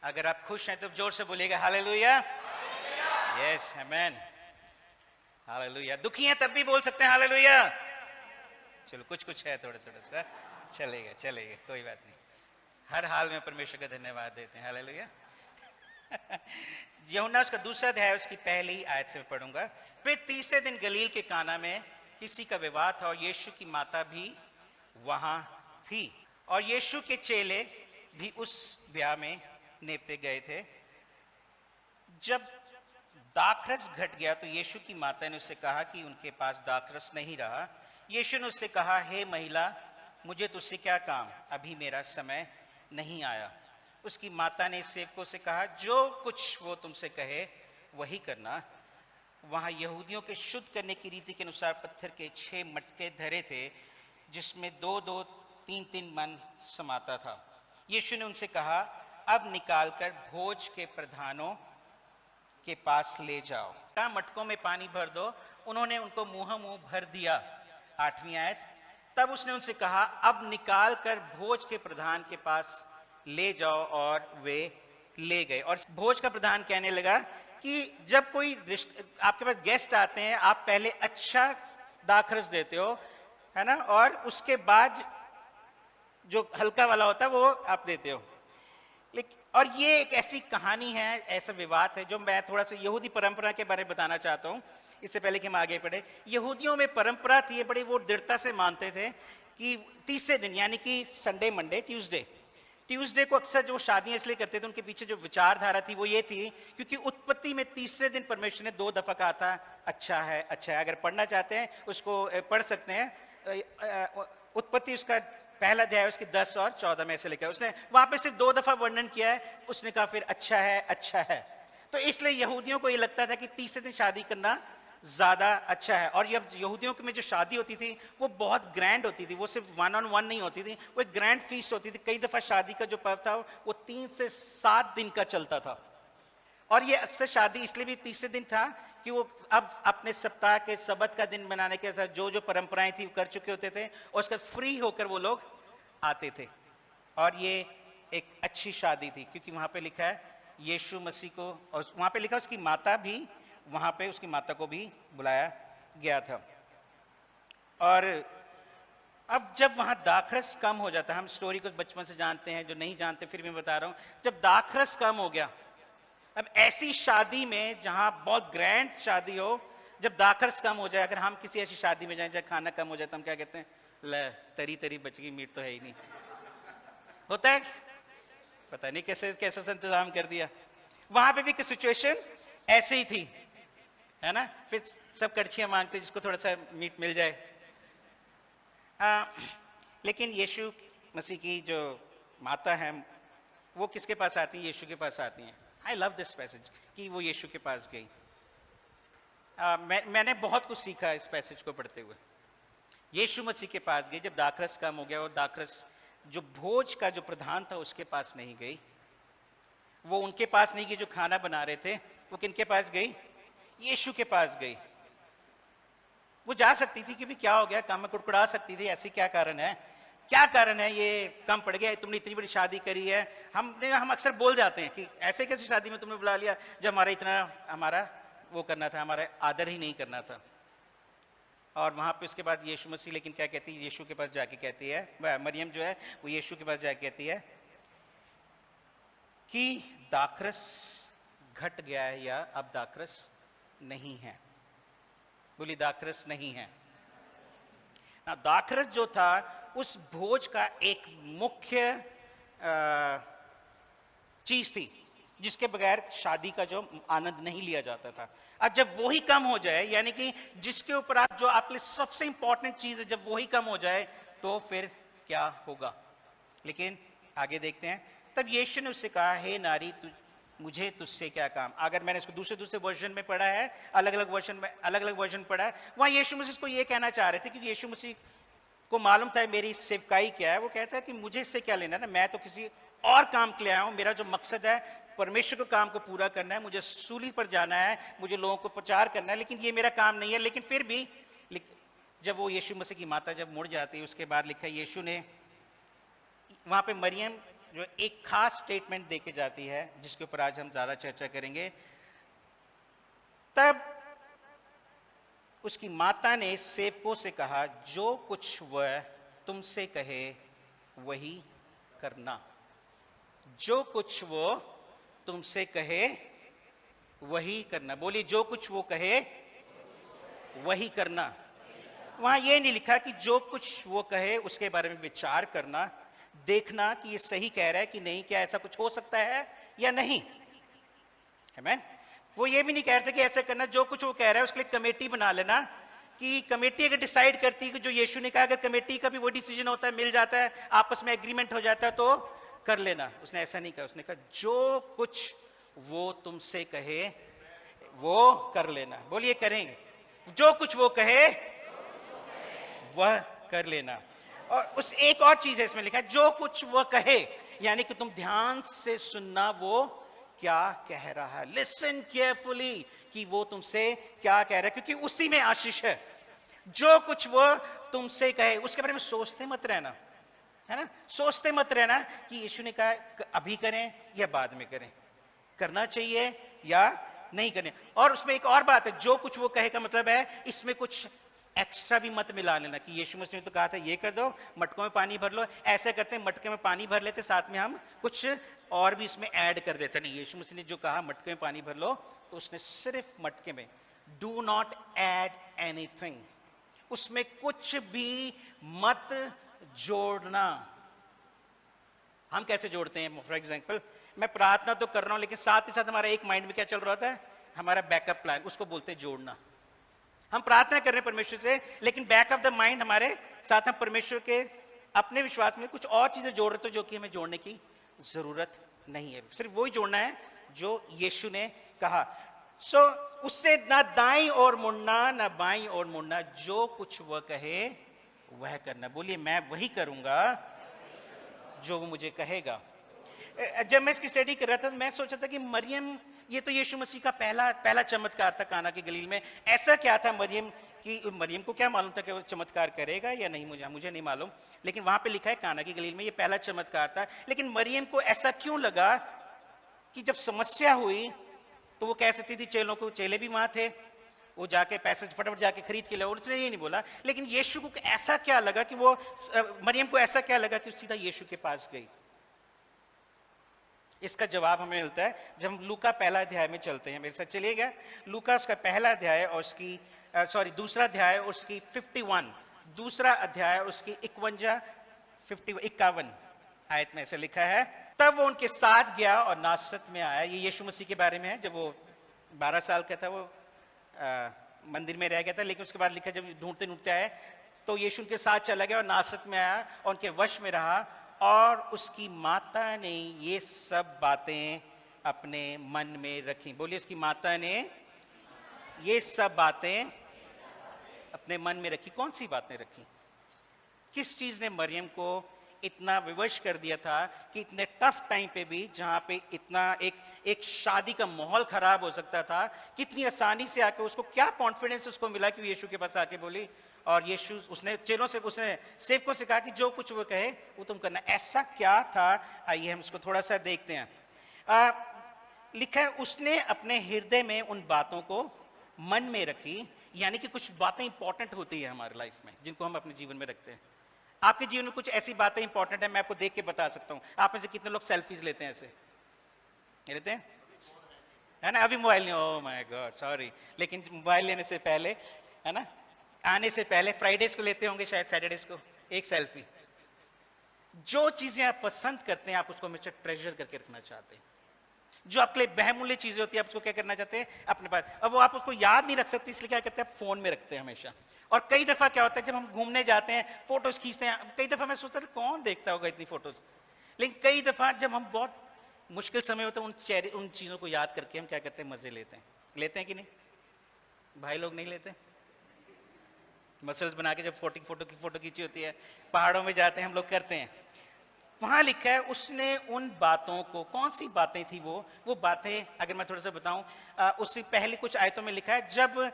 अगर आप खुश हैं तो जोर से बोलिएगा हालेलुया। Yes amen, hallelujah. दुखी हैं तब भी बोल सकते हैं हालेलुया। चलो कुछ कुछ है, थोड़ा थोड़ा सा चलेगा चलेगा, कोई बात नहीं। हर हाल में परमेश्वर का धन्यवाद देते हैं, हालेलुया। यूहन्ना उसका दूसरा अध्याय उसकी पहली आयत से पढ़ूंगा। फिर तीसरे दिन गलील के काना में किसी का विवाह था और यीशु की माता भी वहां थी और यीशु के चेले भी उस ब्याह में नेवते गए थे। जब दाखरस घट गया तो यीशु की माता ने उससे कहा कि उनके पास दाखरस नहीं रहा। यीशु ने उससे कहा, हे महिला, मुझे तुझसे क्या काम, अभी मेरा समय नहीं आया। उसकी माता ने सेवकों से कहा, जो कुछ वो तुमसे कहे वही करना। वहां यहूदियों के शुद्ध करने की रीति के अनुसार पत्थर के 6 मटके धरे थे जिसमें 2-2, 3-3 मन समाता था। यीशु ने उनसे कहा, अब निकालकर भोज के प्रधानों के पास ले जाओ। कहा, मटकों में पानी भर दो। उन्होंने उनको मुंह भर दिया। 8वीं आयत। तब उसने उनसे कहा, अब निकाल कर भोज के प्रधान के पास ले जाओ, और वे ले गए। और भोज का प्रधान कहने लगा कि जब कोई आपके पास गेस्ट आते हैं, आप पहले अच्छा दाखरस देते हो, है ना, और उसके बाद जो हल्का वाला होता है वो आप देते हो। लेकिन और ये एक ऐसी कहानी है, ऐसा विवाद है जो मैं थोड़ा सा यहूदी परंपरा के बारे में बताना चाहता हूँ इससे पहले कि हम आगे बढ़े। यहूदियों में परंपरा थी, बड़ी वो दृढ़ता से मानते थे कि तीसरे दिन यानी कि संडे, मंडे, ट्यूसडे को अक्सर जो शादियां इसलिए करते थे, उनके पीछे जो विचारधारा थी वो ये थी क्योंकि उत्पत्ति में तीसरे दिन परमेश्वर ने 2 दफा कहा था अच्छा है, अच्छा है। अगर पढ़ना चाहते हैं उसको पढ़ सकते हैं। उत्पत्ति उसका पहला अध्याय उसके 10 और 14 में ऐसे लिखा है। उसने वहां पे सिर्फ 2 दफा वर्णन किया है। उसने कहा फिर अच्छा है, अच्छा है। तो इसलिए यहूदियों को ये लगता था कि तीसरे दिन शादी करना ज्यादा अच्छा है। और जब यहूदियों में जो शादी होती थी वो बहुत ग्रैंड होती थी, वो सिर्फ 1-on-1 नहीं होती थी, वो एक ग्रैंड फीस्ट होती थी। कई दफा शादी का जो पर्व था वो 3 से 7 दिन का चलता था। और ये अक्सर शादी इसलिए भी तीसरे दिन था कि वो अब अपने सप्ताह के सबत का दिन बनाने के साथ जो जो परंपराएं थी कर चुके होते थे और उसका फ्री होकर वो लोग आते थे। और ये एक अच्छी शादी थी क्योंकि वहां पे लिखा है यीशु मसीह को, और वहां पे लिखा उसकी माता भी, वहां पे उसकी माता को भी बुलाया गया था। और अब जब वहां दाखरस कम हो जाता है, हम स्टोरी को बचपन से जानते हैं, जो नहीं जानते फिर मैं बता रहा हूं, जब दाखरस कम हो गया, अब ऐसी शादी में जहां बहुत ग्रैंड शादी हो, जब दाखरस कम हो जाए, अगर हम किसी ऐसी शादी में जाएं जहां खाना कम हो जाए तो हम क्या कहते हैं, ले तरी तरी बच गई, मीट तो है ही नहीं। होता है, पता नहीं कैसे कैसे इंतजाम कर दिया। वहां पे भी सिचुएशन ऐसे ही थी, है ना। फिर सब कड़छियां मांगते जिसको थोड़ा सा मीट मिल जाए। लेकिन यीशु मसीह की जो माता है वो किसके पास आती है, यीशु के पास आती हैं। आई लव दिस पैसेज कि वो यीशु के पास गई। मैंने बहुत कुछ सीखा इस पैसेज को पढ़ते हुए। यीशु मसीह के पास गई जब दाखरस कम हो गया, और दाखरस जो भोज का जो प्रधान था उसके पास नहीं गई, वो उनके पास नहीं गई जो खाना बना रहे थे, वो किनके पास गई, यीशु के पास गई। वो जा सकती थी कि भी क्या हो गया, काम में कुड़कुड़ा सकती थी, ऐसी क्या कारण है, क्या कारण है ये कम पड़ गया, तुमने इतनी बड़ी शादी करी है। हम अक्सर बोल जाते हैं कि ऐसे कैसी शादी में तुमने बुला लिया जब हमारा इतना हमारा वो करना था, हमारा आदर ही नहीं करना था। और वहां पे उसके बाद यीशु मसीह लेकिन क्या कहती है, यीशु के पास जाके कहती है, मरियम जो है वो यीशु के पास जाके कहती है कि दाखरस घट गया है या अब दाखरस नहीं है। बोली दाखरस नहीं है ना। दाखरस जो था उस भोज का एक मुख्य चीज थी जिसके बगैर शादी का जो आनंद नहीं लिया जाता था। अब जब वही कम हो जाए, यानी कि जिसके ऊपर आप जो आपके लिए सबसे इंपॉर्टेंट चीज है, जब वही कम हो जाए तो फिर क्या होगा। लेकिन आगे देखते हैं। तब यीशु ने उससे कहा, हे नारी, मुझे तुझसे क्या काम। अगर मैंने इसको दूसरे वर्जन में पढ़ा है, अलग अलग वर्जन पढ़ा है, वहां यीशु मसीह इसको ये कहना चाह रहे थे क्योंकि यीशु मसीह को मालूम था मेरी सेवकाई क्या है। वो कहता है कि मुझे इससे क्या लेना ना, मैं तो किसी और काम के लिए आया हूं। मेरा जो मकसद है परमेश्वर के काम को पूरा करना है, मुझे सूली पर जाना है, मुझे लोगों को प्रचार करना है, लेकिन ये मेरा काम नहीं है। लेकिन फिर भी जब वो यीशु मसीह की माता जब मुड़ जाती है, उसके बाद लिखा है यीशु ने, वहां पे मरियम जो एक खास स्टेटमेंट देके जाती है, जिसके ऊपर आज हम ज्यादा चर्चा करेंगे। तब उसकी माता ने सेवकों से कहा, जो कुछ वह तुमसे कहे वही करना। जो कुछ वो तुमसे कहे वही करना। बोलिए, जो कुछ वो कहे वही करना। वहां ये नहीं लिखा कि जो कुछ वो कहे उसके बारे में विचार करना, देखना कि ये सही कह रहा है कि नहीं, क्या ऐसा कुछ हो सकता है या नहीं। आमीन। वो ये भी नहीं कह रहे थे कि ऐसा करना, जो कुछ वो कह रहा है उसके लिए कमेटी बना लेना, कि कमेटी अगर डिसाइड करती है कि जो यीशु ने कहा, अगर कमेटी का भी वो डिसीजन होता है, मिल जाता है, आपस में एग्रीमेंट हो जाता है, तो कर लेना। उसने ऐसा नहीं कहा। उसने कहा, जो कुछ वो तुमसे कहे वो कर लेना। बोलिए, करेंगे। जो कुछ वो कहे वह कर लेना। और उस एक और चीज है इसमें लिखा है, जो कुछ वह कहे, यानी कि तुम ध्यान से सुनना वो क्या कह रहा है। लिसन केयरफुली कि वो तुमसे क्या कह रहा है, क्योंकि उसी में आशीष है। जो कुछ वो तुमसे कहे उसके बारे में सोचते मत रहना, है ना। सोचते मत रहना कि यीशु ने कहा अभी करें या बाद में करें, करना चाहिए या नहीं करें। और उसमें एक और बात है, जो कुछ वो कहे का मतलब है इसमें कुछ एक्स्ट्रा भी मत मिला लेना कि यीशु मसीह ने तो कहा था ये कर दो, मटकों में पानी भर लो। ऐसे करते हैं, मटके में पानी भर लेते, साथ में हम कुछ और भी इसमें ऐड कर देते। नहीं, यीशु मसीह ने जो कहा मटके में पानी भर लो, तो उसने सिर्फ मटके में, डू नॉट ऐड एनीथिंग, उसमें कुछ भी मत जोड़ना। हम कैसे जोड़ते हैं? फॉर एग्जाम्पल, मैं प्रार्थना तो कर रहा हूं, लेकिन साथ ही साथ हमारा एक माइंड में क्या चल रहा होता है? हमारा बैकअप प्लान, उसको बोलते हैं जोड़ना। हम प्रार्थना कर रहे हैं परमेश्वर से, लेकिन बैक ऑफ द माइंड हमारे साथ हम परमेश्वर के अपने विश्वास में कुछ और चीजें जोड़ रहे थे, जो कि हमें जोड़ने की जरूरत नहीं है। सिर्फ वही जोड़ना है जो यीशु ने कहा। सो उससे ना दाईं ओर मुड़ना ना बाईं ओर मुड़ना, जो कुछ वह कहे वह करना। बोलिए, मैं वही करूंगा जो वो मुझे कहेगा। जब मैं इसकी स्टडी कर रहा था, मैं सोचा था कि मरियम, ये तो यीशु मसीह का पहला चमत्कार था काना के गलील में। ऐसा क्या था मरियम की, मरियम को क्या मालूम था कि वो चमत्कार करेगा या नहीं, मुझे नहीं मालूम। लेकिन वहां पे लिखा है काना के गलील में ये पहला चमत्कार था। लेकिन मरियम को ऐसा क्यों लगा कि जब समस्या हुई तो वो कह सकती थी चेलों को, चेले भी वहां थे, वो जाके पैसे फटाफट जाके खरीद के लाओ। उसने ये नहीं बोला। लेकिन यीशु को ऐसा क्या लगा कि वो, मरियम को ऐसा क्या लगा कि सीधा यीशु के पास गई? इसका जवाब हमें मिलता है जब हम लूका पहला अध्याय में चलते हैं। मेरे साथ चलिएगा, लूका उसका पहला अध्याय और उसकी दूसरा अध्याय और उसकी 51, दूसरा अध्याय उसकी 51 आयत में ऐसे लिखा है, तब वो उनके साथ गया और नासरत में आया। ये यीशु मसीह के बारे में है। जब वो 12 साल का था, वो मंदिर में रह गया था, लेकिन उसके बाद लिखा जब ढूंढते ढूंढते आए तो यीशु उनके साथ चला गया और नासरत में आया और उनके वश में रहा। और उसकी माता ने ये सब बातें अपने मन में रखी। बोलिए, उसकी माता ने ये सब बातें अपने मन में रखी। कौन सी बातें रखी? किस चीज ने मरियम को इतना विवश कर दिया था कि इतने टफ टाइम पे भी, जहां पे इतना एक शादी का माहौल खराब हो सकता था, कितनी आसानी से आके उसको क्या कॉन्फिडेंस उसको मिला कि यीशु के पास आके बोली। और यीशु, उसने चेलों से, उसने सेवकों से कहा कि जो कुछ वो कहे वो तुम करना। ऐसा क्या था? आइए हम इसको थोड़ा सा देखते हैं। लिखा है, उसने अपने हृदय में उन बातों को मन में रखी। यानी कि कुछ बातें इंपॉर्टेंट होती है हमारे लाइफ में, जिनको हम अपने जीवन में रखते हैं। आपके जीवन में कुछ ऐसी बातें इंपॉर्टेंट है, मैं आपको देख के बता सकता हूं। आप में से कितने लोग सेल्फीज लेते हैं? ऐसे लेते हैं, है ना? अभी मोबाइल नहीं, ओह माय गॉड, सॉरी। लेकिन मोबाइल लेने से पहले, है ना, आने से पहले फ्राइडेज को लेते होंगे, शायद सैटरडेज को, एक सेल्फी। जो चीजें आप पसंद करते हैं, आप उसको हमेशा ट्रेजर करके रखना चाहते हैं। जो आपके लिए बहुमूल्य चीजें होती है, आप उसको क्या करना चाहते हैं? अपने पास। अब वो आप उसको याद नहीं रख सकते, इसलिए क्या करते हैं? फोन में रखते हैं हमेशा। और कई दफा क्या होता है, जब हम घूमने जाते हैं, फोटोज खींचते हैं, कई दफा मैं सोचता था कौन देखता होगा इतनी फोटोज। लेकिन कई दफा जब हम बहुत मुश्किल समय होता है, उन चीजों को याद करके हम क्या करते हैं? मजे लेते हैं। लेते हैं कि नहीं भाई? लोग नहीं लेते? मसल्स बना के जब फोटो खींची होती है, पहाड़ों में जाते हैं हम लोग, करते हैं। वहां लिखा है, उसने उन बातों को, कौन सी बातें थी वो बातें अगर मैं थोड़ा सा बताऊं, उससे पहले कुछ आयतों में लिखा है, जब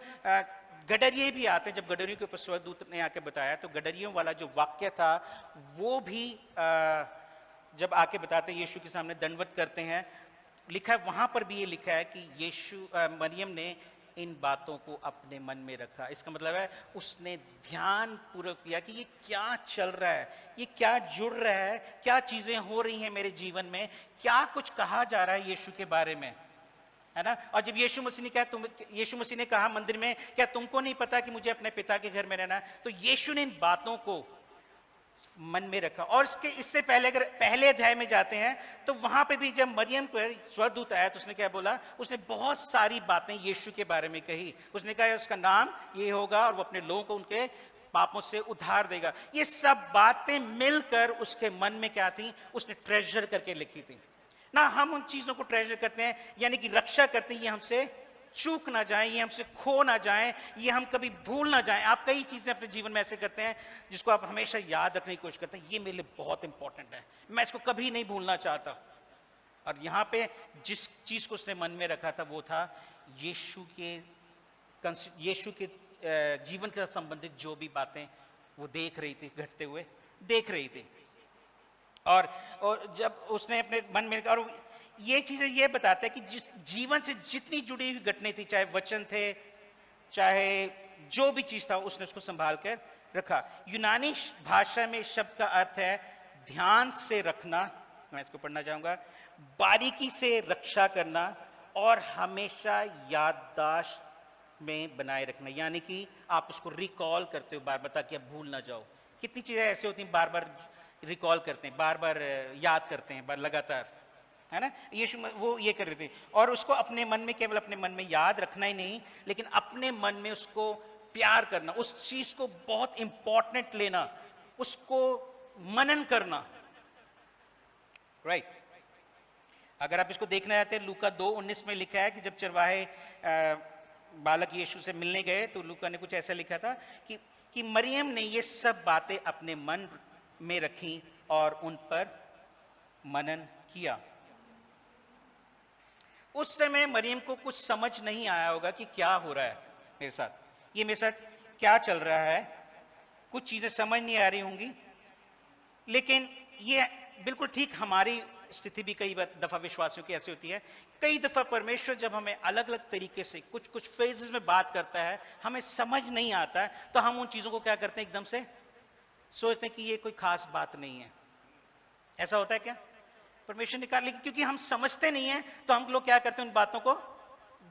गडरिये भी आते हैं, जब गडरियों के ऊपर स्वर्गदूत ने आके बताया, तो गडरियों वाला जो वाक्य था वो भी जब आके बताते हैं यीशु के सामने दंडवत करते हैं, लिखा है वहां पर भी ये लिखा है कि मरियम ने इन बातों को अपने मन में रखा। इसका मतलब है उसने ध्यान पूर्वक किया कि ये क्या चल रहा है, ये क्या जुड़ रहा है, क्या चीजें हो रही हैं मेरे जीवन में, क्या कुछ कहा जा रहा है यीशु के बारे में, है ना। और जब यीशु मसीह ने कहा मंदिर में, क्या तुमको नहीं पता कि मुझे अपने पिता के घर में रहना है, तो यीशु ने इन बातों को मन में रखा। और इससे पहले अगर पहले अध्याय में जाते हैं तो वहां पे भी जब मरियम पर स्वर्गदूत आया तो उसने क्या बोला, उसने बहुत सारी बातें यीशु के बारे में कही। उसने कहा उसका नाम ये होगा और वो अपने लोगों को उनके पापों से उद्धार देगा। ये सब बातें मिलकर उसके मन में क्या थी, उसने ट्रेजर करके लिखी थी ना। हम उन चीजों को ट्रेजर करते हैं, यानी कि रक्षा करते हैं, ये हमसे चूक ना जाए, ये हमसे खो ना जाए, ये हम कभी भूल ना जाए। आप कई चीजें अपने जीवन में ऐसे करते हैं जिसको आप हमेशा याद रखने की कोशिश करते हैं, ये मेरे लिए बहुत इंपॉर्टेंट है, मैं इसको कभी नहीं भूलना चाहता। और यहां पे जिस चीज को उसने मन में रखा था वो था यीशु के जीवन के साथ संबंधित जो भी बातें वो देख रही थी, घटते हुए देख रही थी। और जब उसने अपने मन में, और ये चीजें ये बताता है कि जिस जीवन से जितनी जुड़ी हुई घटनाएं थी, चाहे वचन थे, चाहे जो भी चीज था, उसने उसको संभाल कर रखा। यूनानी भाषा में शब्द का अर्थ है ध्यान से रखना, मैं इसको पढ़ना चाहूंगा, बारीकी से रक्षा करना और हमेशा याददाश्त में बनाए रखना। यानी कि आप उसको रिकॉल करते हो बार बार, ताकि आप भूल ना जाओ। कितनी चीजें ऐसी होती हैं बार बार रिकॉल करते हैं, बार बार याद करते हैं, लगातार, है ना। यीशु वो ये कर रहे थे, और उसको अपने मन में, केवल अपने मन में याद रखना ही नहीं, लेकिन अपने मन में उसको प्यार करना, उस चीज को बहुत इंपॉर्टेंट लेना, उसको मनन करना, राइट। अगर आप इसको देखना चाहते हैं, लूका 2:19 में लिखा है कि जब चरवाहे बालक यीशु से मिलने गए तो लूका ने कुछ ऐसा लिखा था कि मरियम ने ये सब बातें अपने मन में रखी और उन पर मनन किया। उस समय मरियम को कुछ समझ नहीं आया होगा कि क्या हो रहा है मेरे साथ, ये मेरे साथ क्या चल रहा है, कुछ चीजें समझ नहीं आ रही होंगी। लेकिन ये बिल्कुल ठीक हमारी स्थिति भी कई दफा विश्वासियों की ऐसी होती है। कई दफा परमेश्वर जब हमें अलग अलग तरीके से कुछ फेजेस में बात करता है, हमें समझ नहीं आता है, तो हम उन चीजों को क्या करते हैं, एकदम से सोचते हैं कि ये कोई खास बात नहीं है। ऐसा होता है क्या? परमेश्वर निकाल, लेकिन क्योंकि हम समझते नहीं हैं तो हम लोग क्या करते हैं, उन बातों को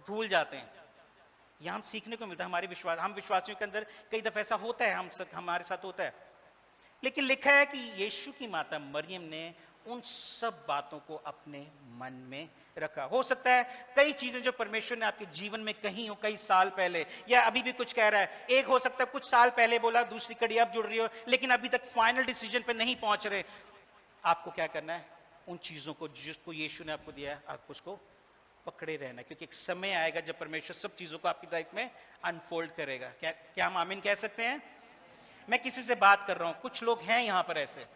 भूल जाते हैं। यह हम सीखने को मिलता है, हम विश्वासियों के अंदर कई दफा ऐसा होता है, हमारे साथ होता है। लेकिन लिखा है कि यीशु की माता मरियम ने उन सब बातों को अपने मन में रखा। हो सकता है कई चीजें जो परमेश्वर ने आपके जीवन में कही हो कई साल पहले, या अभी भी कुछ कह रहा है, एक हो सकता है कुछ साल पहले बोला, दूसरी कड़ी अब जुड़ रही हो, लेकिन अभी तक फाइनल डिसीजन पे नहीं पहुंच रहे। आपको क्या करना है, उन चीजों को जिसको यीशु ने आपको दिया है, आपको उसको पकड़े रहना, क्योंकि एक समय आएगा जब परमेश्वर सब चीजों को आपकी लाइफ में अनफोल्ड करेगा। क्या हम आमीन कह सकते हैं? मैं किसी से बात कर रहा हूं, कुछ लोग हैं यहां पर ऐसे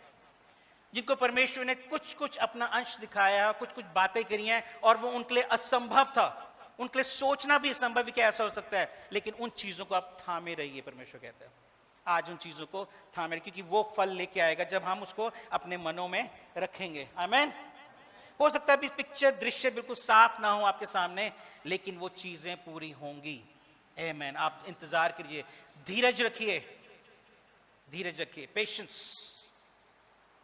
जिनको परमेश्वर ने कुछ अपना अंश दिखाया, कुछ बातें करी हैं और वो उनके लिए असंभव था, उनके लिए सोचना भी असंभव है कि ऐसा हो सकता है, लेकिन उन चीजों को आप थामे रहिए। परमेश्वर कहता है आज उन चीजों को थामे रहिए, क्योंकि वो फल लेके आएगा जब हम उसको अपने मनों में रखेंगे। आमीन। हो सकता है पिक्चर दृश्य बिल्कुल साफ ना हो आपके सामने, लेकिन वो चीजें पूरी होंगी। आमीन। आप इंतजार करिए, धीरज रखिए, पेशेंस,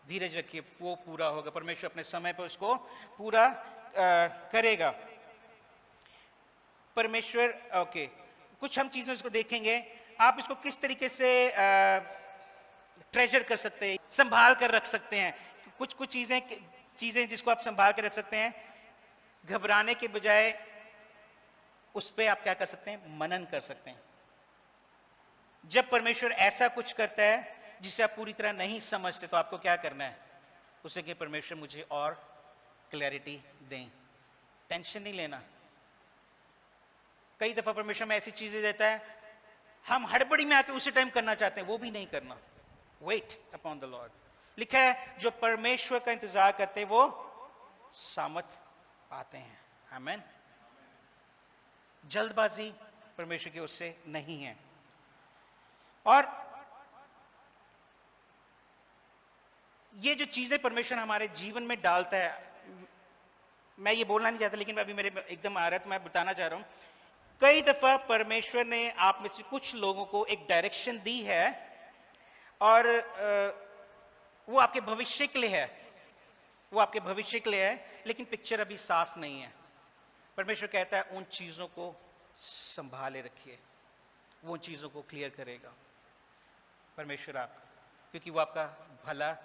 धीरज रखिए, वो पूरा होगा। परमेश्वर अपने समय पर उसको पूरा करेगा। परमेश्वर ओके, कुछ हम चीजें उसको देखेंगे। आप इसको किस तरीके से ट्रेजर कर सकते हैं, संभाल कर रख सकते हैं। कुछ चीजें जिसको आप संभाल कर रख सकते हैं, घबराने के बजाय उस पर आप क्या कर सकते हैं, मनन कर सकते हैं। जब परमेश्वर ऐसा कुछ करता है जिसे आप पूरी तरह नहीं समझते, तो आपको क्या करना है, उसे कि परमेश्वर मुझे और क्लैरिटी दें। टेंशन नहीं लेना। कई दफा परमेश्वर में ऐसी चीजें देता है, हम हड़बड़ी में आके उसी टाइम करना चाहते हैं, वो भी नहीं करना। Weight upon the Lord. लिखा है जो परमेश्वर का इंतजार करते हैं वो सामर्थ पाते हैं। आमीन। जल्दबाजी परमेश्वर की ओर से नहीं है। और ये जो चीजें परमेश्वर हमारे जीवन में डालता है, मैं ये बोलना नहीं चाहता लेकिन अभी मेरे एकदम आ रहा है तो मैं बताना चाह रहा हूं। कई दफा परमेश्वर ने आप में से कुछ लोगों को एक डायरेक्शन दी है और वो आपके भविष्य के लिए है, वो आपके भविष्य के लिए है, लेकिन पिक्चर अभी साफ नहीं है। परमेश्वर कहता है उन चीजों को संभाले रखिए, वो उन चीजों को क्लियर करेगा परमेश्वर आपका, क्योंकि वो आपका भला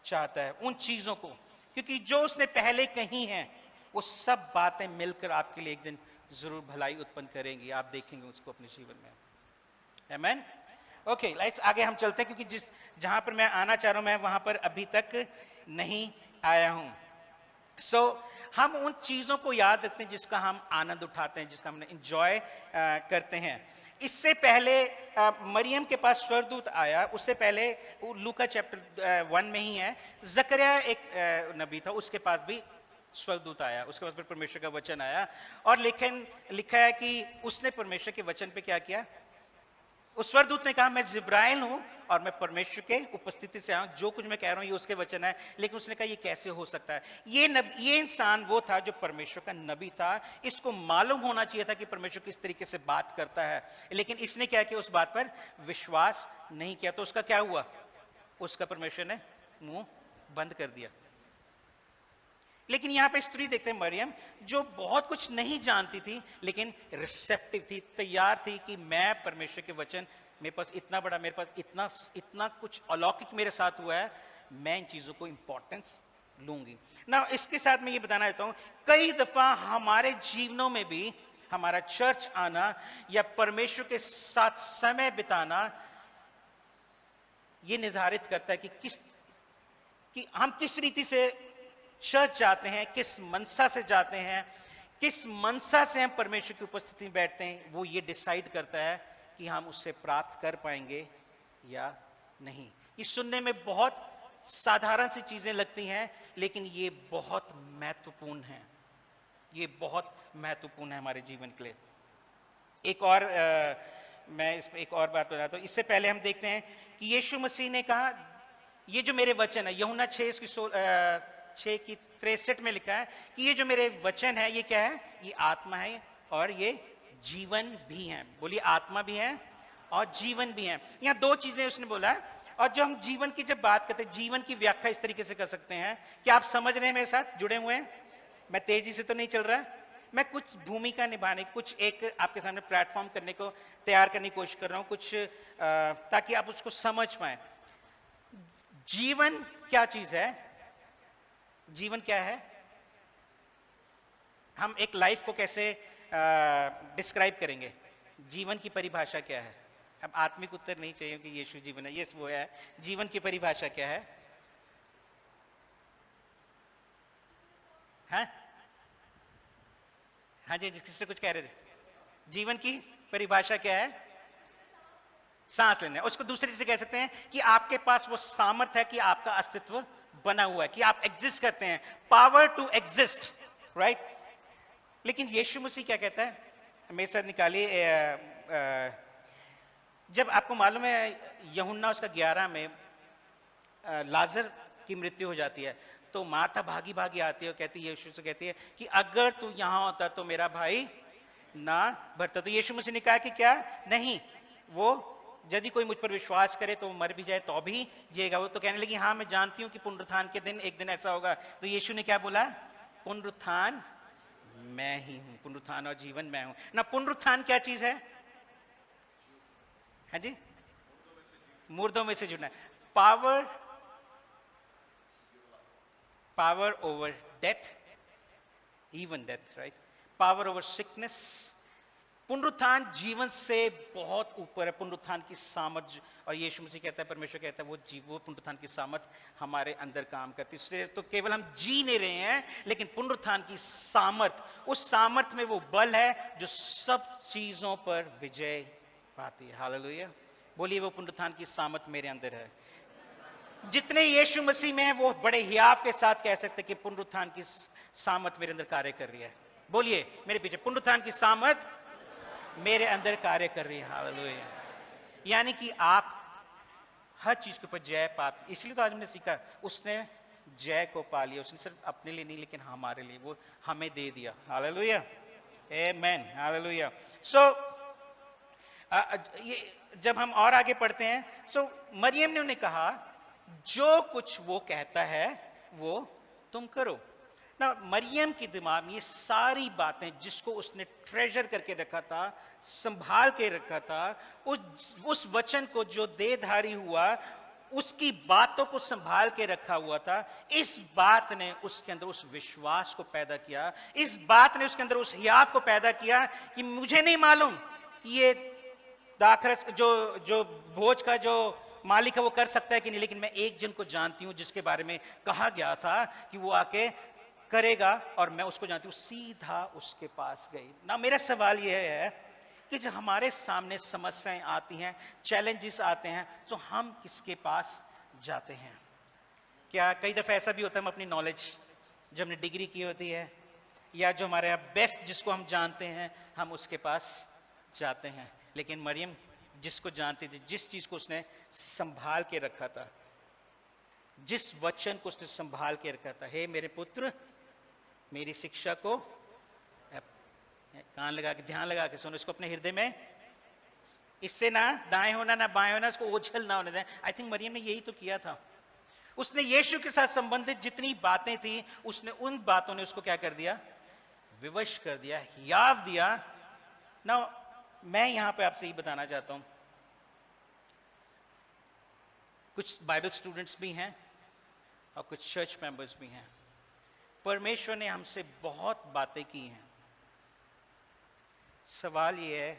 चाहता है। उन चीजों को, क्योंकि जो उसने पहले कही है वो सब बातें मिलकर आपके लिए एक दिन जरूर भलाई उत्पन्न करेंगी। आप देखेंगे उसको अपने जीवन में। आमेन। ओके, लेट्स आगे हम चलते हैं, क्योंकि जहां पर मैं आना चाह रहा हूं मैं वहां पर अभी तक नहीं आया हूं। सो हम उन चीजों को याद रखते हैं जिसका हम आनंद उठाते हैं, जिसका हम एंजॉय करते हैं। इससे पहले मरियम के पास स्वर्गदूत आया, उससे पहले लूका चैप्टर 1 में ही है, जकरिया एक नबी था, उसके पास भी स्वर्गदूत आया, उसके पास फिर परमेश्वर का वचन आया और लिखा है कि उसने परमेश्वर के वचन पे क्या किया। उस स्वर्गदूत ने कहा मैं जिब्राइल हूं और मैं परमेश्वर के उपस्थिति से आया, जो कुछ मैं कह रहा हूं ये उसके वचन है। लेकिन उसने कहा ये कैसे हो सकता है। ये इंसान वो था जो परमेश्वर का नबी था, इसको मालूम होना चाहिए था कि परमेश्वर किस तरीके से बात करता है, लेकिन इसने क्या किया, उस बात पर विश्वास नहीं किया। तो उसका क्या हुआ, उसका परमेश्वर ने मुंह बंद कर दिया। लेकिन यहां पे स्त्री देखते हैं मरियम, जो बहुत कुछ नहीं जानती थी लेकिन रिसेप्टिव थी, तैयार थी कि मैं परमेश्वर के वचन, मेरे पास इतना बड़ा, मेरे पास इतना कुछ अलौकिक मेरे साथ हुआ है, मैं इन चीजों को इंपॉर्टेंस लूंगी ना। इसके साथ मैं ये बताना चाहता हूं, कई दफा हमारे जीवनों में भी हमारा चर्च आना या परमेश्वर के साथ समय बिताना ये निर्धारित करता है कि हम किस रीति से चर्च जाते हैं, किस मनसा से जाते हैं, किस मनसा से हम परमेश्वर की उपस्थिति में बैठते हैं। वो ये डिसाइड करता है कि हम उससे प्राप्त कर पाएंगे या नहीं। ये सुनने में बहुत साधारण सी चीजें लगती हैं, लेकिन ये बहुत महत्वपूर्ण है, ये बहुत महत्वपूर्ण है हमारे जीवन के लिए। एक और मैं इस पर एक और बात बताता हूं। इससे पहले हम देखते हैं कि यीशु मसीह ने कहा, ये जो मेरे वचन है, यूहन्ना 6:63 में लिखा है कि ये जो मेरे वचन है ये क्या है, ये आत्मा है और ये जीवन भी है। बोलिए आत्मा भी है और जीवन भी है। यहाँ दो चीजें उसने बोला है। और जो हम जीवन की जब बात करते हैं, जीवन की व्याख्या इस तरीके से कर सकते हैं कि आप समझ रहे हैं, मेरे साथ जुड़े हुए हैं, मैं तेजी से तो नहीं चल रहा, मैं कुछ भूमिका निभाने, कुछ एक आपके सामने प्लेटफॉर्म करने को तैयार करने की कोशिश कर रहा हूं, कुछ ताकि आप उसको समझ पाए। जीवन क्या चीज है, जीवन क्या है, हम एक लाइफ को कैसे डिस्क्राइब करेंगे, जीवन की परिभाषा क्या है। अब आत्मिक उत्तर नहीं चाहिए कि यीशु जीवन है, यस वो है। जीवन की परिभाषा क्या है, हाँ हाँ जी, किससे कुछ कह रहे थे। जीवन की परिभाषा क्या है, सांस लेना। उसको दूसरे से कह सकते हैं कि आपके पास वो सामर्थ्य है कि आपका अस्तित्व बना हुआ है, कि आप एग्जिस्ट करते हैं, पावर टू एग्जिस्ट, राइट। लेकिन यीशु मसीह क्या कहता है, मेरे साथ निकालिए। जब आपको मालूम है यूहन्ना उसका 11 में लाजर की मृत्यु हो जाती है, तो मार्था भागी भागी आती है और कहती है, यीशु से कहती है कि अगर तू यहां होता तो मेरा भाई ना भरता। तो यीशु मसीह ने कहा कि क्या नहीं, वो यदि कोई मुझ पर विश्वास करे तो मर भी जाए तो भी जिएगा। वो तो कहने लगी हाँ मैं जानती हूं कि पुनरुत्थान के दिन एक दिन ऐसा होगा। तो यीशु ने क्या बोला, पुनरुत्थान मैं ही हूं, पुनरुत्थान और जीवन मैं हूं ना। पुनरुत्थान क्या चीज है, हाँ जी, मुर्दों में से जुड़ना, power over death, even death, right, power over sickness. पुनरुत्थान जीवन से बहुत ऊपर है, पुनरुत्थान की सामर्थ। और यीशु मसीह कहता है, परमेश्वर कहता है वो पुनरुत्थान की सामर्थ हमारे अंदर काम करती है। इससे तो केवल हम जी नहीं रहे हैं, लेकिन पुनरुत्थान की सामर्थ, उस सामर्थ में वो बल है जो सब चीजों पर विजय पाती है। हालेलुया, बोलिए वो पुनरुत्थान की सामर्थ मेरे अंदर है। जितने यीशु मसीह में है वो बड़े हियाव के साथ कह सकते कि पुनरुत्थान की सामर्थ मेरे अंदर कार्य कर रही है। बोलिए मेरे पीछे, पुनरुत्थान की सामर्थ मेरे अंदर कार्य कर रही है। हालेलुया। यानी कि आप हर चीज के ऊपर जय पाप, इसलिए तो आज हमने सीखा उसने जय को पा लिया, उसने सिर्फ अपने लिए नहीं लेकिन हमारे लिए वो हमें दे दिया। हालेलुया, आमेन, हालेलुया। सो ये जब हम और आगे पढ़ते हैं, सो मरियम ने उन्हें कहा जो कुछ वो कहता है वो तुम करो ना। मरियम के दिमाग में ये सारी बातें जिसको उसने ट्रेजर करके रखा था, संभाल के रखा था, उस वचन को जो देहधारी हुआ उसकी बातों को संभाल के रखा हुआ था, इस बात ने उसके अंदर उस विश्वास को पैदा किया, इस बात ने उसके अंदर उस हियाव को पैदा किया कि मुझे नहीं मालूम कि ये दाखरस जो भोज का जो मालिक है वो कर सकता है कि नहीं, लेकिन मैं एक जन को जानती हूं जिसके बारे में कहा गया था कि वो आके करेगा और मैं उसको जानती हूं। सीधा उसके पास गई ना। मेरा सवाल यह है कि जब हमारे सामने समस्याएं आती हैं, चैलेंजेस आते हैं, तो हम किसके पास जाते हैं? क्या कई दफा ऐसा भी होता है हम अपनी नॉलेज जो हमने डिग्री की होती है या जो हमारे यहाँ बेस्ट जिसको हम जानते हैं हम उसके पास जाते हैं, लेकिन मरियम जिसको जानती थी, जिस चीज को उसने संभाल के रखा था, जिस वचन को उसने संभाल के रखा था, हे मेरे पुत्र मेरी शिक्षा को कान लगा के ध्यान लगा के सुनो, इसको अपने हृदय में, इससे ना दाएं होना ना बाएं होना, इसको ओझल ना होने दें। आई थिंक मरियम ने यही तो किया था। उसने यीशु के साथ संबंधित जितनी बातें थी उसने उन बातों ने उसको क्या कर दिया, विवश कर दिया, हियाव दिया ना। मैं यहां पे आपसे ये बताना चाहता हूं, कुछ बाइबल स्टूडेंट्स भी हैं और कुछ चर्च मेंबर्स भी हैं। परमेश्वर ने हमसे बहुत बातें की हैं, सवाल ये है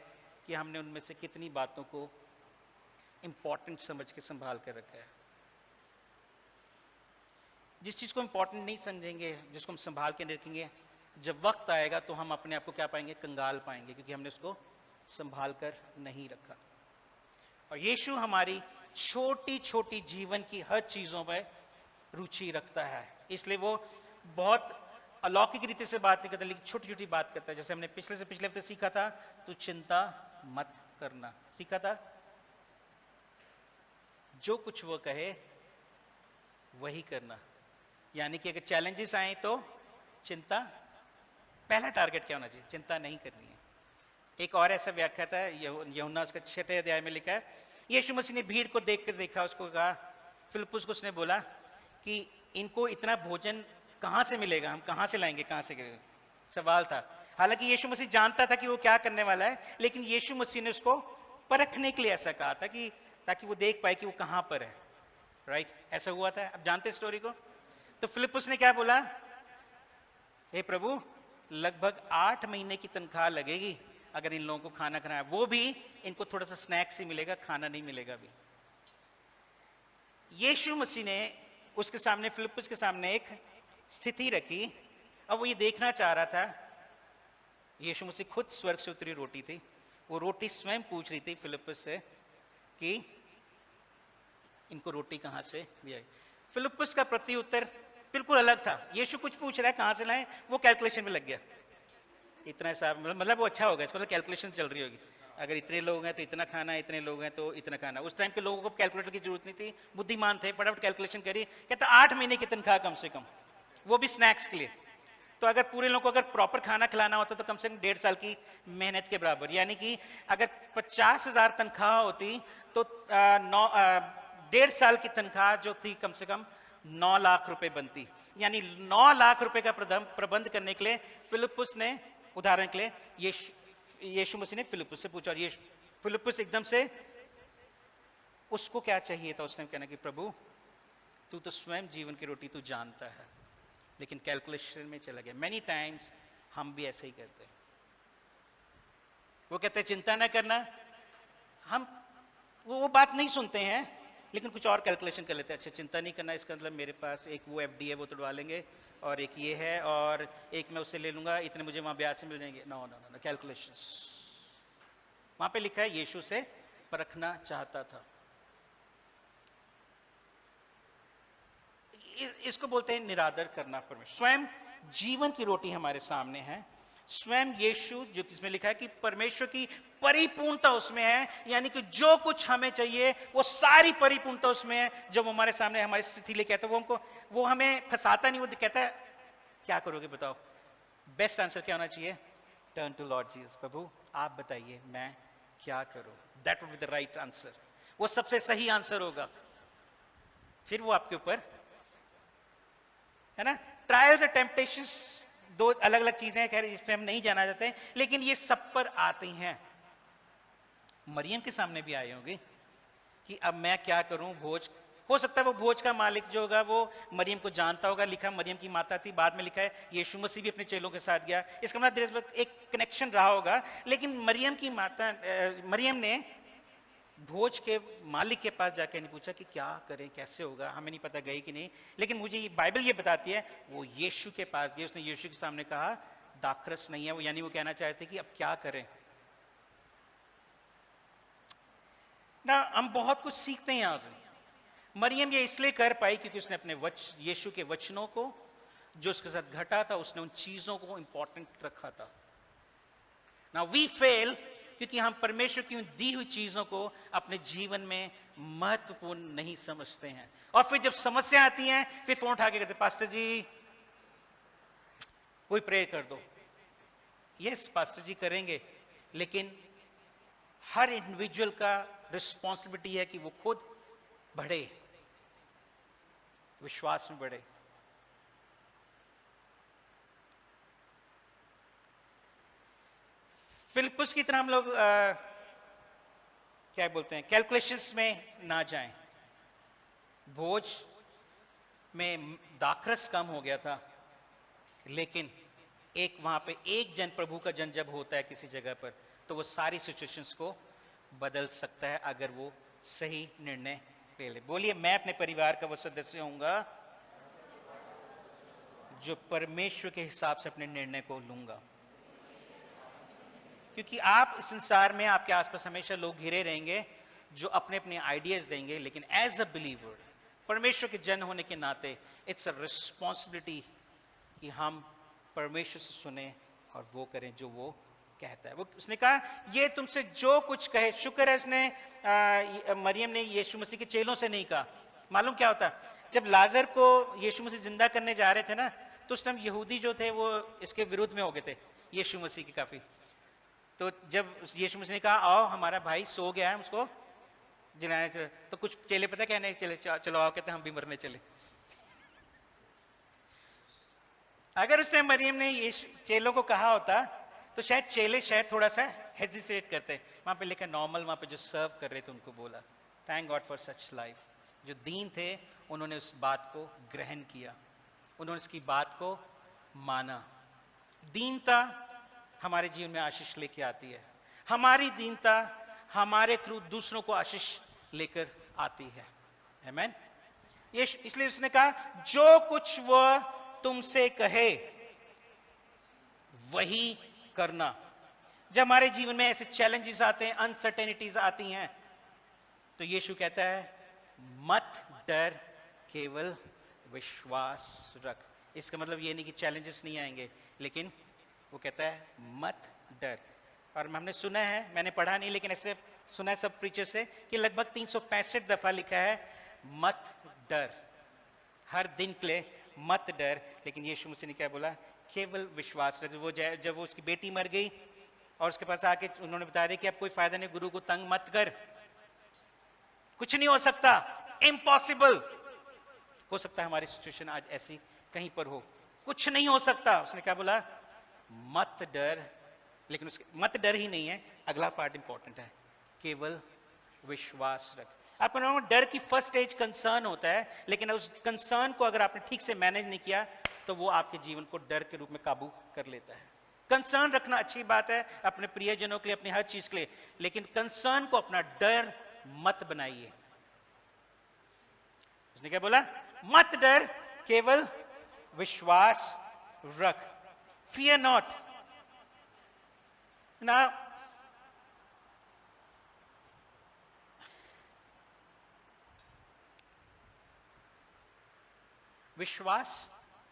कि हमने उनमें से कितनी बातों को इंपॉर्टेंट समझ के संभाल कर रखा है। जिस चीज को इंपॉर्टेंट नहीं समझेंगे, जिसको हम संभाल के रखेंगे, जब वक्त आएगा तो हम अपने आप को क्या पाएंगे, कंगाल पाएंगे, क्योंकि हमने उसको संभाल कर नहीं रखा। और यीशु हमारी छोटी छोटी जीवन की हर चीजों में रुचि रखता है, इसलिए वो बहुत अलौकिक रीति से बात नहीं करता, लेकिन छोटी छोटी बात करता है। जैसे हमने पिछले हफ्ते सीखा था, तू चिंता मत करना, सीखा था। जो कुछ वो कहे वही करना, यानी कि अगर चैलेंजेस आए तो चिंता, पहला टारगेट क्या होना चाहिए, चिंता नहीं करनी है। एक और ऐसा व्याख्या था, यूहन्ना उसका 6 अध्याय में लिखा है, यीशु मसीह ने भीड़ को देख कर देखा, उसको कहा, फिलिप्पुस को उसने बोला कि इनको इतना भोजन कहां से मिलेगा, हम कहां से लाएंगे, कहां से करेंगे, सवाल था। हालांकि यीशु मसीह जानता था कि वो क्या करने वाला है, लेकिन यीशु मसीह ने उसको परखने के लिए ऐसा कहा था कि ताकि वो देख पाए कि वो कहां पर है। राइट, ऐसा हुआ था। अब जानते स्टोरी को। तो फिलिप्पुस ने क्या बोला, हे प्रभु लगभग 8 महीने की तनख्वाह लगेगी अगर इन लोगों को खाना खाना है, वो भी इनको थोड़ा सा स्नैक्स ही मिलेगा, खाना नहीं मिलेगा भी। यीशु मसीह ने उसके सामने, फिलिप्पुस के सामने एक स्थिति रखी। अब वो ये देखना चाह रहा था, यीशु मसीह खुद स्वर्ग से उतरी रोटी थी, वो रोटी स्वयं पूछ रही थी फिलिप्पुस से कि इनको रोटी कहां से दिया। फिलिप्पुस का प्रत्युत्तर बिल्कुल अलग था। यीशु कुछ पूछ रहा है कहां से लाएं, वो कैलकुलेशन में लग गया। इतना हिसाब, मतलब वो अच्छा होगा, इसको कैलकुलेशन चल रही होगी, अगर इतने लोग हैं तो इतना खाना, इतने लोग हैं तो इतना खाना। उस टाइम के लोगों को कैलकुलेटर की जरूरत नहीं थी, बुद्धिमान थे, फटाफट कैलकुलेशन करी, कहता 8 महीने की तनख्वाह कम से कम, वो भी स्नैक्स के लिए। तो अगर पूरे लोगों को अगर प्रॉपर खाना खिलाना होता तो कम से कम 1.5 साल की मेहनत के बराबर, यानी कि अगर 50,000 तनख्वाह होती तो 1.5 साल की तनख्वाह जो थी कम से कम 9 लाख रुपए बनती। यानी 9 लाख रुपए का प्रबंध करने के लिए फिलिप्पुस ने, उदाहरण के लिए यीशु मसीह ने फिलिप्पुस से पूछा, और ये फिलिप्पुस एकदम से, उसको क्या चाहिए था, उसने कहना कि प्रभु तू तो स्वयं जीवन की रोटी तू जानता है, लेकिन कैलकुलेशन में चला गया। मेनी टाइम्स हम भी ऐसे ही करते हैं। वो कहते हैं चिंता ना करना, हम वो बात नहीं सुनते हैं, लेकिन कुछ और कैलकुलेशन कर लेते हैं। अच्छा चिंता नहीं करना, इसका मतलब मेरे पास एक वो एफडी है वो तोड़वा लेंगे, और एक ये है, और एक मैं उससे ले लूंगा, इतने मुझे वहां ब्याज से मिल जाएंगे। No no no, calculations. वहां पे लिखा है यीशु से परखना चाहता था। इसको बोलते हैं निरादर करना परमेश्वर। स्वयं जीवन की रोटी हमारे सामने है, स्वयं यीशु, जो इसमें लिखा है कि परमेश्वर की परिपूर्णता उसमें है, यानी कि जो कुछ हमें चाहिए वो सारी परिपूर्णता उसमें है। जब वो हमारे सामने हमारी स्थिति लेके आता है, वो हमें फंसाता नहीं, वो कहता है क्या करोगे बताओ। बेस्ट आंसर क्या होना चाहिए? टर्न टू लॉर्ड जीसस, प्रभु आप बताइए मैं क्या करूं। That would be the right answer, वो सबसे सही आंसर होगा। फिर वो आपके ऊपर है ना। ट्रायल्स और टेम्पटेशंस दो अलग अलग चीजें हैं, खैर इस पे हम नहीं जाना चाहते, लेकिन ये सब पर आती हैं। मरियम के सामने भी आए होंगे कि अब मैं क्या करूं। भोज, हो सकता है वो भोज का मालिक जो होगा वो मरियम को जानता होगा। लिखा मरियम की माता थी, बाद में लिखा है यीशु मसीह भी अपने चेलों के साथ गया, इसका मतलब एक कनेक्शन रहा होगा। लेकिन मरियम की माता मरियम ने भोज के मालिक के पास जाकर नहीं पूछा कि क्या करें, कैसे होगा, हमें नहीं पता गई कि नहीं। लेकिन मुझे ये बाइबल ये बताती है वो यीशु के पास गए, उसने यीशु के सामने कहा दाखरस नहीं है वो, यानी वो कहना चाहते कि अब क्या करें ना। हम बहुत कुछ सीखते हैं यहाँ से। मरियम ये इसलिए कर पाई क्योंकि उसने अपने यीशु के वचनों को, जो उसके साथ घटा था, उसने उन चीजों को इंपॉर्टेंट रखा था। ना वी फेल क्योंकि हम परमेश्वर की उन दी हुई चीजों को अपने जीवन में महत्वपूर्ण नहीं समझते हैं। और फिर जब समस्या आती है फिर फोन उठा के कहते पास्टर जी कोई प्रेयर कर दो। यस पास्टर जी करेंगे, लेकिन हर इंडिविजुअल का रिस्पॉन्सिबिलिटी है कि वो खुद बढ़े, विश्वास में बढ़े। फिलिप्पुस की तरह हम लोग क्या बोलते हैं, कैलकुलेशंस में ना जाएं। भोज में दाखरस कम हो गया था, लेकिन एक वहां पे एक जन, प्रभु का जन जब होता है किसी जगह पर, तो वो सारी सिचुएशंस को बदल सकता है अगर वो सही निर्णय ले ले। बोलिए मैं अपने परिवार का वो सदस्य होऊंगा जो परमेश्वर के हिसाब से अपने निर्णय को लूंगा। क्योंकि आप इस संसार में आपके आसपास हमेशा लोग घिरे रहेंगे जो अपने अपने आइडियाज देंगे, लेकिन एज अ बिलीवर, परमेश्वर के जन होने के नाते इट्स अ रिस्पॉन्सिबिलिटी कि हम परमेश्वर से सुने और वो करें जो वो कहता है। वो उसने कहा ये तुमसे जो कुछ कहे, शुक्र है उसने मरियम ने यीशु मसीह के चेलों से नहीं कहा। मालूम क्या होता, जब लाजर को यीशु मसीह जिंदा करने जा रहे थे ना, तो उस टाइम यहूदी जो थे वो इसके विरुद्ध में हो गए थे यीशु मसीह के काफी। तो जब यीशु मसीह ने कहा आओ हमारा भाई सो गया है, उसको जिलाने चले, तो कुछ चेले पता कहने चले चलो आओ, कहते हम भी मरने चले। अगर उस टाइम मरियम ने ये चेलों को कहा होता तो शायद चेले शायद थोड़ा सा हेजिटेट करते। वहां पे लिखा नॉर्मल, वहां पे जो सर्व कर रहे थे उनको बोला thank God for such life. जो दीन थे उन्होंने उस बात को ग्रहण किया, उन्होंने उसकी बात को माना। दीनता हमारे जीवन में आशीष लेके आती है, हमारी दीनता हमारे थ्रू दूसरों को आशीष लेकर आती है। आमीन। ये इसलिए उसने कहा जो कुछ वह तुमसे कहे वही करना। जब हमारे जीवन में ऐसे चैलेंजेस आते हैं, अनसर्टेनिटीज आती हैं, तो यीशु कहता है मत डर, केवल विश्वास रख। इसका मतलब ये नहीं कि चैलेंजेस नहीं आएंगे, लेकिन वो कहता है मत डर। और हमने सुना है, मैंने पढ़ा नहीं लेकिन ऐसे सुना है सब प्रीचर से, कि लगभग 365 दफा लिखा है मत डर, हर दिन के लिए मत डर। लेकिन यीशु मसीह ने क्या बोला, केवल विश्वास रख। वो जब वो उसकी बेटी मर गई और उसके पास आके उन्होंने बता दिया कि अब कोई फायदा नहीं, गुरु को तंग मत कर, कुछ नहीं हो सकता, इम्पॉसिबल। हो सकता है हमारी सिचुएशन आज ऐसी कहीं पर हो, कुछ नहीं हो सकता। उसने क्या बोला, मत डर। लेकिन उसके मत डर ही नहीं है, अगला पार्ट इंपॉर्टेंट है, केवल विश्वास रख। आपको ना डर की फर्स्ट स्टेज कंसर्न होता है, लेकिन उस कंसर्न को अगर आपने ठीक से मैनेज नहीं किया तो वो आपके जीवन को डर के रूप में काबू कर लेता है। कंसर्न रखना अच्छी बात है अपने प्रियजनों के लिए, अपनी हर चीज के लिए, लेकिन कंसर्न को अपना डर मत बनाइए। उसने क्या बोला, मत डर, केवल विश्वास रख। Fear not. Now, विश्वास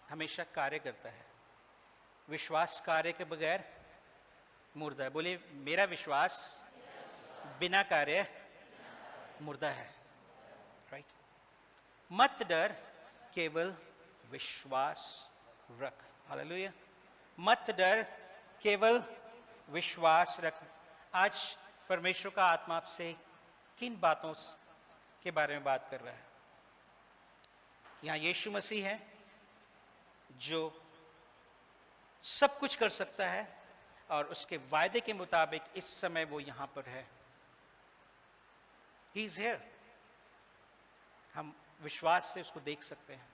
हमेशा कार्य करता है। विश्वास कार्य के बगैर मुर्दा है। बोले मेरा विश्वास बिना कार्य मुर्दा है। राइट। मत डर, केवल विश्वास रख। हालेलुया। मत डर, केवल विश्वास रख। आज परमेश्वर का आत्मा आपसे किन बातों के बारे में बात कर रहा है? यहां यीशु मसीह है जो सब कुछ कर सकता है और उसके वायदे के मुताबिक इस समय वो यहां पर है। He is here. हम विश्वास से उसको देख सकते हैं।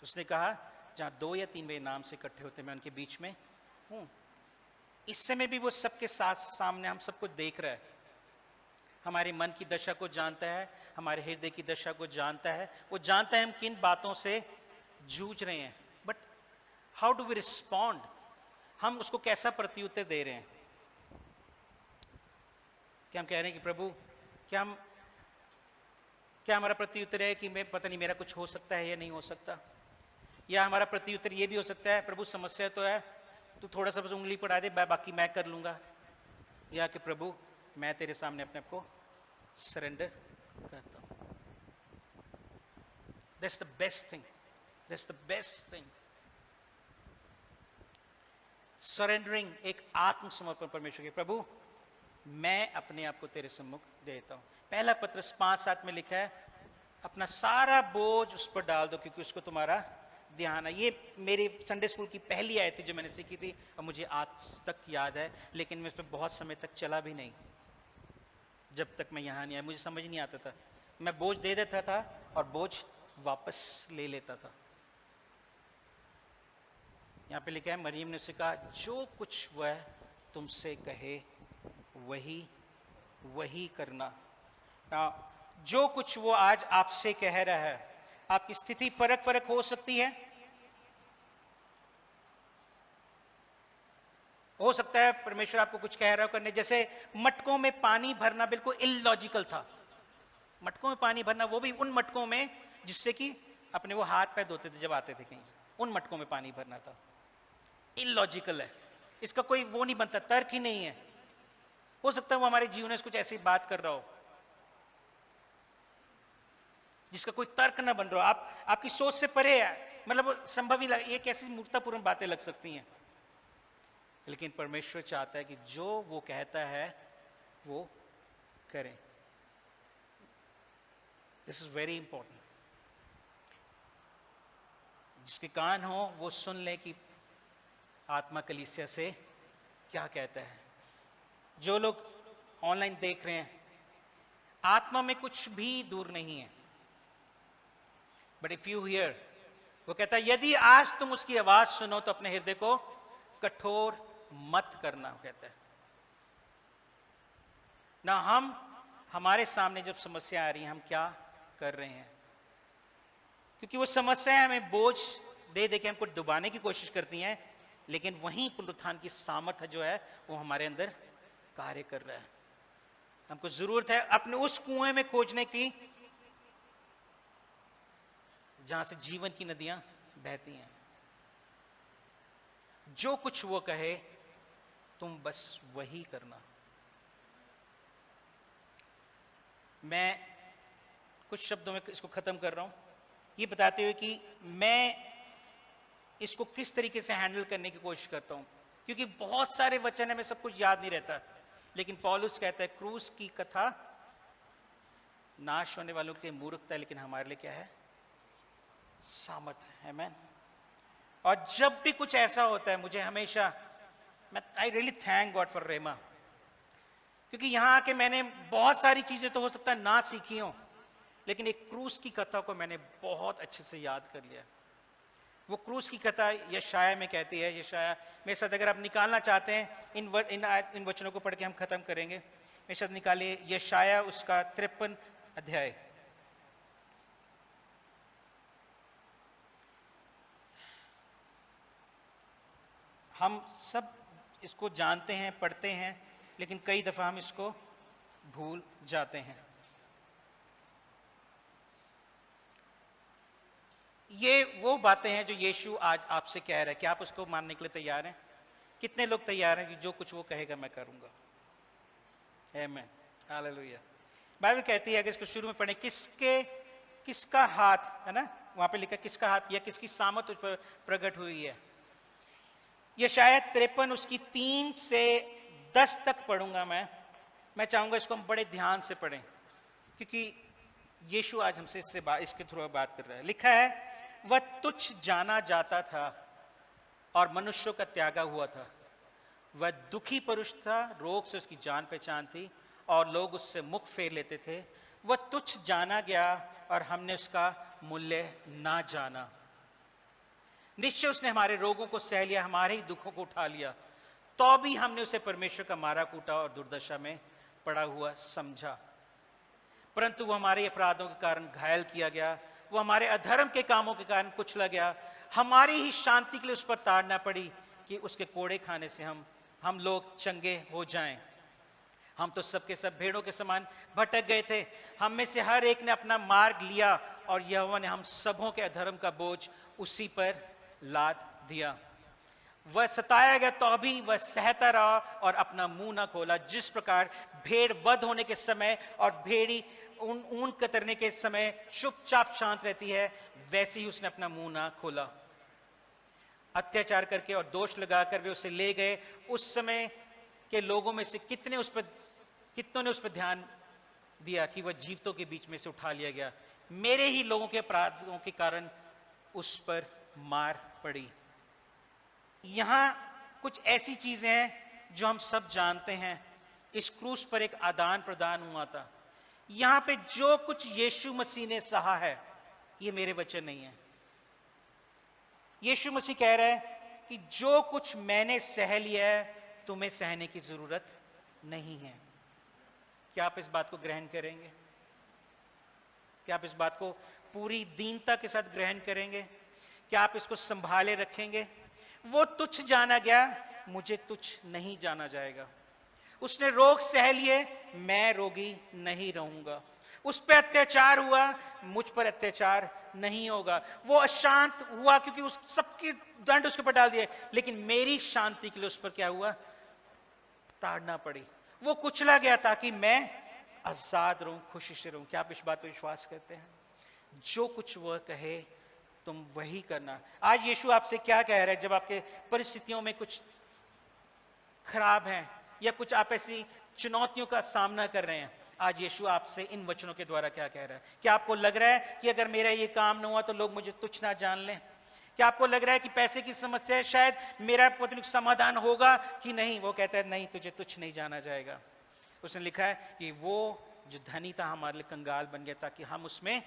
उसने कहा जहां 2 या 3 मेरे नाम से इकट्ठे होते मैं उनके बीच में हूं। इस समय भी वो सबके साथ सामने हम सबको देख रहा है। हमारे मन की दशा को जानता है, हमारे हृदय की दशा को जानता है। वो जानता है हम किन बातों से जूझ रहे हैं। But how do we respond? हम उसको कैसा प्रत्युत्तर दे रहे हैं? क्या हम कह रहे हैं कि प्रभु, क्या हमारा प्रत्युत्तर है कि मैं पता नहीं मेरा कुछ हो सकता है या नहीं हो सकता? या हमारा प्रत्युत्तर ये भी हो सकता है, प्रभु समस्या तो है, तू थोड़ा सा बस उंगली पड़ा दे, बाकी मैं कर लूंगा। या कि प्रभु मैं तेरे सामने अपने आप को सरेंडर करता हूं। That's the best thing. That's the best thing. Surrendering, एक आत्मसमर्पण परमेश्वर के। प्रभु मैं अपने आप को तेरे सम्मुख देता हूं। पहला पत्रस 5:7 में लिखा है, अपना सारा बोझ उस पर डाल दो क्योंकि उसको तुम्हारा ध्यान है। ये मेरी संडे स्कूल की पहली आयत थी जो मैंने सीखी थी और मुझे आज तक याद है, लेकिन मैं उस पर बहुत समय तक चला भी नहीं। जब तक मैं यहाँ नहीं आया मुझे समझ नहीं आता था। मैं बोझ दे देता था और बोझ वापस ले लेता था। यहाँ पे लिखा है, मरियम ने उसे कहा जो कुछ वह तुमसे कहे वही करना। जो कुछ वो आज आपसे कह रहा है, आपकी स्थिति फर्क हो सकती है। हो सकता है परमेश्वर आपको कुछ कह रहा हो करने, जैसे मटकों में पानी भरना बिल्कुल इलॉजिकल था। मटकों में पानी भरना, वो भी उन मटकों में जिससे कि अपने वो हाथ पैर धोते थे जब आते थे कहीं, उन मटकों में पानी भरना था। इलॉजिकल है, इसका कोई वो नहीं बनता, तर्क ही नहीं है। हो सकता है वो हमारे जीवन में कुछ ऐसी बात कर रहा हो जिसका कोई तर्क ना बन रहा हो, आपकी सोच से परे है, मतलब संभव ही ये कैसी मूर्खतापूर्ण बातें लग सकती हैं। लेकिन परमेश्वर चाहता है कि जो वो कहता है वो करें। This is very important. जिसके कान हो वो सुन ले कि आत्मा कलीसिया से क्या कहता है। जो लोग ऑनलाइन देख रहे हैं, आत्मा में कुछ भी दूर नहीं है। बट इफ यू हियर, वो कहता है यदि आज तुम उसकी आवाज सुनो तो अपने हृदय को कठोर मत करना। कहता है ना, हमारे सामने जब समस्या आ रही है हम क्या कर रहे हैं, क्योंकि वो समस्याएं हमें बोझ दे दे के हमको डुबाने की कोशिश करती हैं, लेकिन वहीं पुनरुत्थान की सामर्थ्य जो है वो हमारे अंदर कार्य कर रहा है। हमको जरूरत है अपने उस कुएं में खोजने की जहां से जीवन की नदियां बहती हैं। जो कुछ वो कहे तुम बस वही करना। मैं कुछ शब्दों में इसको खत्म कर रहा हूं, ये बताते हुए कि मैं इसको किस तरीके से हैंडल करने की कोशिश करता हूं, क्योंकि बहुत सारे वचन है, मैं सब कुछ याद नहीं रहता। लेकिन पौलुस कहता है क्रूस की कथा नाश होने वालों के लिए मूर्खता है, लेकिन हमारे लिए क्या है, सामर्थ है। आमीन। और जब भी कुछ ऐसा होता है मुझे हमेशा, I really thank God for Rema, क्योंकि यहां आके मैंने बहुत सारी चीजें तो हो सकता है ना सीखी हो, लेकिन एक क्रूस की कथा को मैंने बहुत अच्छे से याद कर लिया। वो क्रूस की कथा यशाया में कहती है, यशाया मेरे साथ अगर आप निकालना चाहते हैं इन वचनों को पढ़ के हम खत्म करेंगे, मेरे साथ निकालिए यशाया उसका 53 अध्याय। हम सब इसको जानते हैं, पढ़ते हैं, लेकिन कई दफा हम इसको भूल जाते हैं। ये वो बातें हैं जो यीशु आज आपसे कह रहा है कि आप उसको मानने के लिए तैयार हैं? कितने लोग तैयार हैं कि जो कुछ वो कहेगा मैं करूंगा? आमीन, हालेलुया। बाइबल कहती है, अगर इसको शुरू में पढ़ें, किसका हाथ है ना, वहां पे लिखा किसका हाथ या किसकी सामत उस पर प्रकट हुई है। ये शायद 53 उसकी 3 से 10 तक पढ़ूंगा मैं चाहूंगा इसको हम बड़े ध्यान से पढ़ें, क्योंकि यीशु आज हमसे इसके थ्रू बात कर रहा है। लिखा है, वह तुच्छ जाना जाता था और मनुष्यों का त्यागा हुआ था। वह दुखी पुरुष था, रोग से उसकी जान पहचान थी और लोग उससे मुख फेर लेते थे। वह तुच्छ जाना गया और हमने उसका मूल्य ना जाना। निश्चय उसने हमारे रोगों को सह लिया, हमारे ही दुखों को उठा लिया, तो भी हमने उसे परमेश्वर का मारा कूटा और दुर्दशा में पड़ा हुआ समझा। परंतु वो हमारे अपराधों के कारण घायल किया गया, वो हमारे अधर्म के कामों के कारण कुचला गया। हमारी ही शांति के लिए उस पर ताड़ना पड़ी कि उसके कोड़े खाने से हम लोग चंगे हो जाएं। हम तो सबके सब भेड़ों के समान भटक गए थे, हम में से हर एक ने अपना मार्ग लिया और यहोवा ने हम सबों के अधर्म का बोझ उसी पर लाद दिया। वह सताया गया तो भी वह सहता रहा और अपना मुंह न खोला। जिस प्रकार भेड़ वध होने के समय और भेड़ी ऊन कतरने के समय चुपचाप शांत रहती है, वैसे ही उसने अपना मुंह ना खोला। अत्याचार करके और दोष लगाकर वे उसे ले गए। उस समय के लोगों में से कितनों ने उस पर ध्यान दिया कि वह जीवितों के बीच में से उठा लिया गया। मेरे ही लोगों के अपराधों के कारण उस पर मार पड़ी। यहां कुछ ऐसी चीजें हैं जो हम सब जानते हैं। इस क्रूस पर एक आदान प्रदान हुआ था। यहां पे जो कुछ यीशु मसीह ने सहा है, ये मेरे वचन नहीं है। यीशु मसीह कह रहा है कि जो कुछ मैंने सह लिया है, तुम्हें सहने की जरूरत नहीं है। क्या आप इस बात को ग्रहण करेंगे? क्या आप इस बात को पूरी दीनता के साथ ग्रहण करेंगे? क्या आप इसको संभाले रखेंगे? वो तुच्छ जाना गया, मुझे तुच्छ नहीं जाना जाएगा। उसने रोग सह लिए, मैं रोगी नहीं रहूंगा। उस पर अत्याचार हुआ, मुझ पर अत्याचार नहीं होगा। वो अशांत हुआ क्योंकि उस सबकी दंड उसके ऊपर डाल दिए, लेकिन मेरी शांति के लिए उस पर क्या हुआ? ताड़ना पड़ी। वो कुचला गया ताकि मैं आजाद रहूं, खुशी से रहूं। क्या आप इस बात पर विश्वास करते हैं? जो कुछ वह कहे तुम वही करना। आज यीशु आपसे क्या कह रहा है? जब आपके परिस्थितियों में कुछ खराब है या कुछ आप ऐसी चुनौतियों का सामना कर रहे हैं, आज यीशु आपसे इन वचनों के द्वारा क्या कह रहा है? क्या आपको लग रहा है कि अगर मेरा ये काम न हुआ तो लोग मुझे तुच्छ ना जान लें? क्या आपको लग रहा है कि पैसे की समस्या है, शायद मेरा पता नहीं समाधान होगा कि नहीं? वो कहता है नहीं, तुझे तुच्छ नहीं जाना जाएगा। उसने लिखा है कि वो जो धनी था हमारे लिए कंगाल बन गया ताकि हम उसमें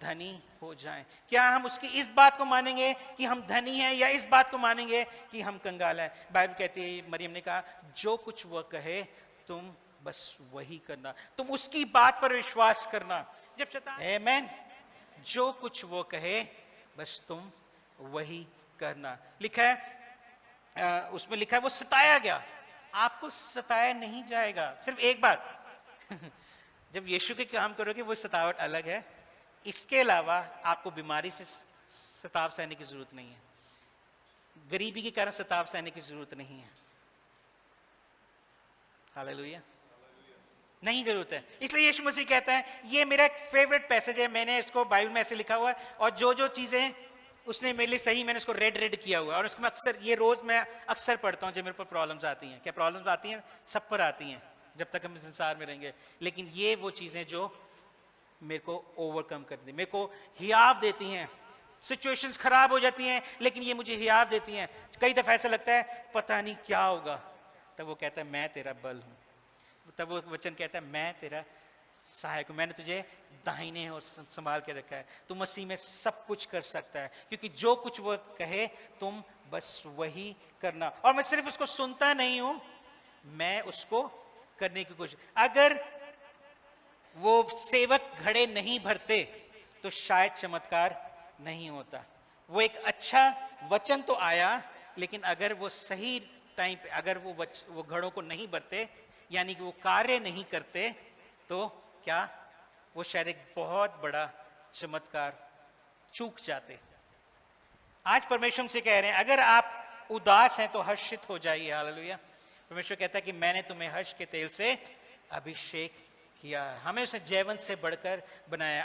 धनी हो जाएं। क्या हम उसकी इस बात को मानेंगे कि हम धनी हैं, या इस बात को मानेंगे कि हम कंगाल हैं? बाइबल कहती है, मरियम ने कहा, जो कुछ वह कहे तुम बस वही करना, तुम उसकी बात पर विश्वास करना। जब शैतान, आमीन, जो कुछ वो कहे बस तुम वही करना। लिखा है उसमें लिखा है वो सताया गया। आपको सताया नहीं जाएगा। सिर्फ एक बात जब यीशु के काम करोगे वो सतावट अलग है, इसके अलावा आपको बीमारी से सताव सहने की जरूरत नहीं है, गरीबी के कारण सताव सहने की जरूरत नहीं है। हालेलुया, नहीं जरूरत है। इसलिए यीशु मसीह कहता है, ये मेरा एक फेवरेट पैसेज है, मैंने इसको बाइबल में ऐसे लिखा हुआ है, और जो चीजें उसने मेरे लिए सही, मैंने उसको रेड किया हुआ है, और उसको मैं अक्सर, ये रोज मैं अक्सर पढ़ता हूँ जब मेरे पर प्रॉब्लम्स आती हैं। क्या प्रॉब्लम्स आती हैं? सब पर आती हैं जब तक हम इस संसार में रहेंगे, लेकिन ये वो चीजें जो मेरे को ओवरकम करती, मेरे को हियाव देती हैं। सिचुएशंस खराब हो जाती हैं, लेकिन ये मुझे हियाव देती हैं। कई दफा ऐसा लगता है पता नहीं क्या होगा, तब वो कहता है मैं तेरा बल हूं। तब वो वचन कहता है मैं तेरा सहायक हूं, मैंने तुझे दाहिने और संभाल के रखा है। तू मसीह में सब कुछ कर सकता है, क्योंकि जो कुछ वो कहे तुम बस वही करना। और मैं सिर्फ उसको सुनता नहीं हूं, मैं उसको करने की कोशिश। अगर वो सेवक घड़े नहीं भरते तो शायद चमत्कार नहीं होता। वो एक अच्छा वचन तो आया, लेकिन अगर वो सही टाइम पे, अगर वो घड़ों को नहीं भरते, यानी कि वो कार्य नहीं करते, तो क्या वो शायद एक बहुत बड़ा चमत्कार चूक जाते। आज परमेश्वर हमसे कह रहे हैं अगर आप उदास हैं तो हर्षित हो जाइए। हालेलुया। परमेश्वर कहता है कि मैंने तुम्हें हर्ष के तेल से अभिषेक किया। हमें उसे जैवंत से बढ़कर बनाया।